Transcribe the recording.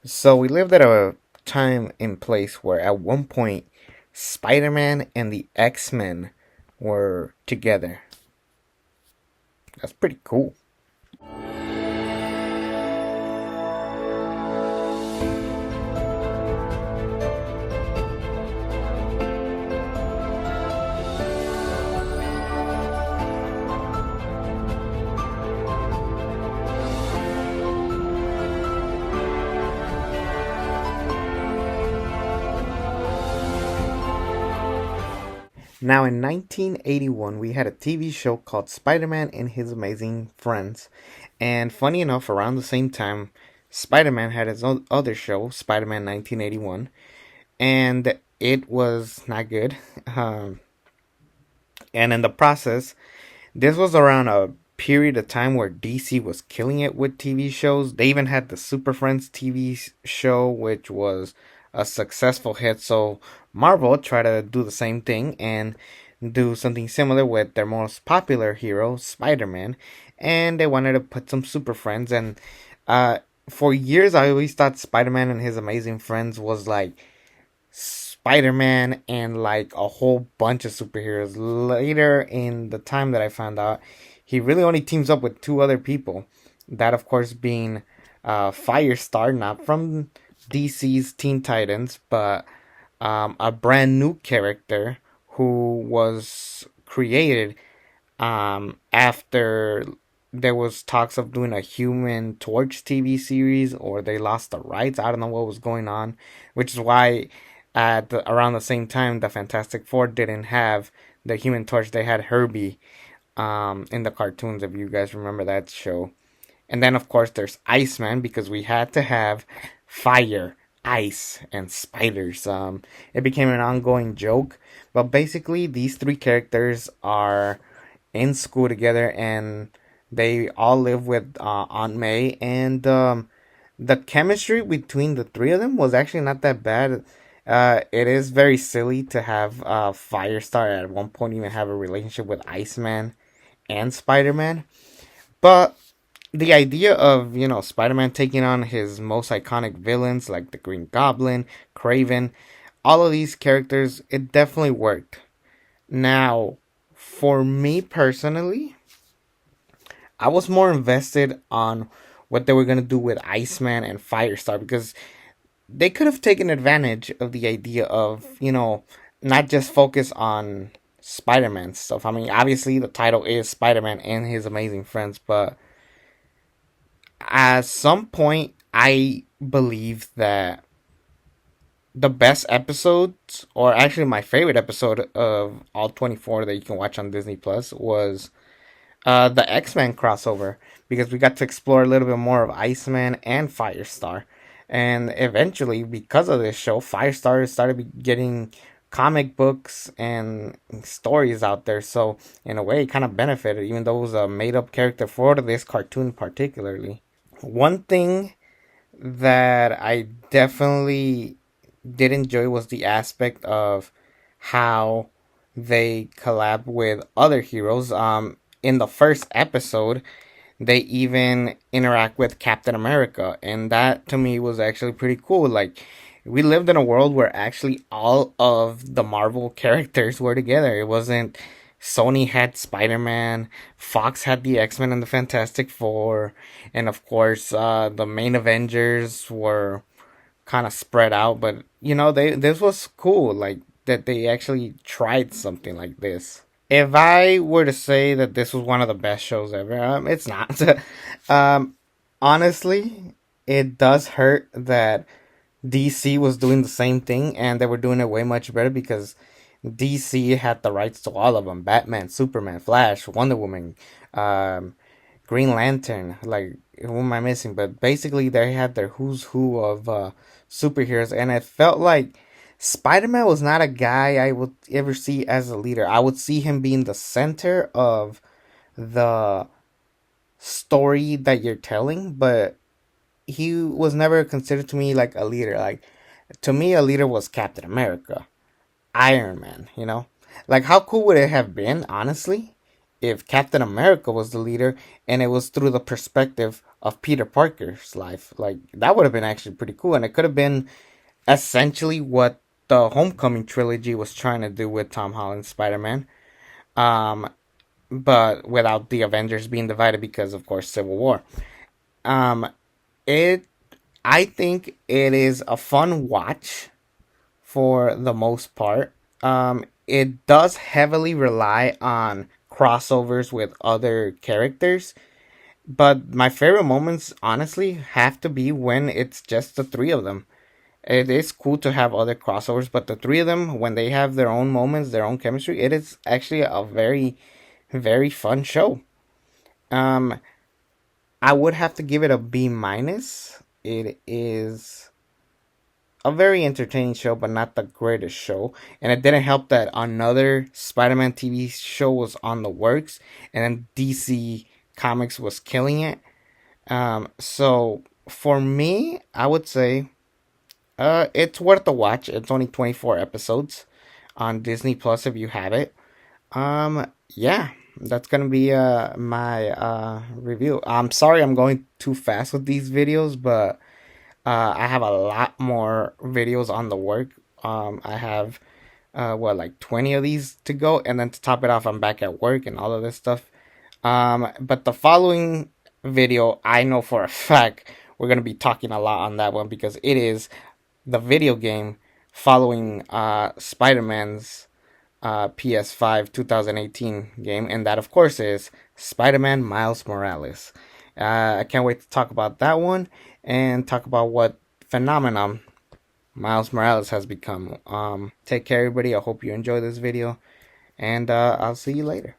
So we lived at a time and place where at one point Spider-Man and the X-Men were together. That's pretty cool. Now in 1981 we had a TV show called Spider-Man and His Amazing Friends. And funny enough, around the same time Spider-Man had his other show, Spider-Man 1981, and it was not good. Um, and in the process, this was around a period of time where DC was killing it with TV shows. They even had the Super Friends TV show, which was a successful hit. So Marvel tried to do the same thing and do something similar with their most popular hero, Spider Man. And they wanted to put some Super Friends. And uh, for years, I always thought Spider Man and His Amazing Friends was like Spider Man and like a whole bunch of superheroes. Later in the time that I found out, he really only teams up with two other people. That, of course, being Firestar, not from DC's Teen Titans, but a brand new character who was created after there was talks of doing a Human Torch TV series, or they lost the rights. I don't know what was going on, which is why around the same time the Fantastic Four didn't have the Human Torch. They had Herbie in the cartoons, if you guys remember that show. And then of course there's Iceman, because we had to have fire, ice, and spiders. It became an ongoing joke, but basically these three characters are in school together, and they all live with Aunt May, and the chemistry between the three of them was actually not that bad. It is very silly to have Firestar at one point even have a relationship with Iceman and Spider Man, but the idea of Spider-Man taking on his most iconic villains like the Green Goblin, Craven, all of these characters, it definitely worked. Now, for me personally, I was more invested on what they were gonna do with Iceman and Firestar, because they could have taken advantage of the idea of not just focus on Spider-Man stuff. I mean, obviously the title is Spider-Man and His Amazing Friends, but at some point, I believe that the best episodes, or actually my favorite episode of all 24 that you can watch on Disney Plus, was the X Men crossover, because we got to explore a little bit more of Iceman and Firestar. And eventually, because of this show, Firestar started getting comic books and stories out there. So, in a way, it kind of benefited, even though it was a made up character for this cartoon, particularly. One thing that I definitely did enjoy was the aspect of how they collab with other heroes. In the first episode, they even interact with Captain America, and that to me was actually pretty cool. Like, we lived in a world where actually all of the Marvel characters were together. It wasn't Sony had Spider Man, Fox had the X Men and the Fantastic Four, and of course, the main Avengers were kind of spread out. But they this was cool, like that they actually tried something like this. If I were to say that this was one of the best shows ever, it's not. um, honestly, it does hurt that DC was doing the same thing and they were doing it way much better, because DC had the rights to all of them: Batman, Superman, Flash, Wonder Woman, um, Green Lantern. Like, who am I missing? But basically, they had their who's who of superheroes, and it felt like Spider Man was not a guy I would ever see as a leader. I would see him being the center of the story that you're telling, but he was never considered to me like a leader. Like, to me, a leader was Captain America, Iron Man. Like, how cool would it have been, honestly, if Captain America was the leader and it was through the perspective of Peter Parker's life. Like that would have been actually pretty cool, and it could have been essentially what the Homecoming trilogy was trying to do with Tom Holland's Spider-Man. Um, but without the Avengers being divided because, of course, Civil War. Um, it, I think it is a fun watch for the most part. It does heavily rely on crossovers with other characters, but my favorite moments, honestly, have to be when it's just the three of them. It is cool to have other crossovers, but the three of them, when they have their own moments, their own chemistry, it is actually a very, very fun show. Um, I would have to give it a B minus. It is a very entertaining show, but not the greatest show. And it didn't help that another Spider-Man TV show was on the works, and then DC Comics was killing it. So for me, I would say, it's worth a watch. It's only 24 episodes on Disney Plus if you have it. Yeah, that's gonna be my review. I'm sorry I'm going too fast with these videos, but I have a lot more videos on the work. I have like 20 of these to go, and then to top it off, I'm back at work and all of this stuff. But the following video, I know for a fact we're gonna be talking a lot on that one because it is the video game following Spider Man's PS5 2018 game, and that, of course, is Spider Man Miles Morales. I can't wait to talk about that one and talk about what phenomenon Miles Morales has become. Take care, everybody. I hope you enjoy this video, and I'll see you later.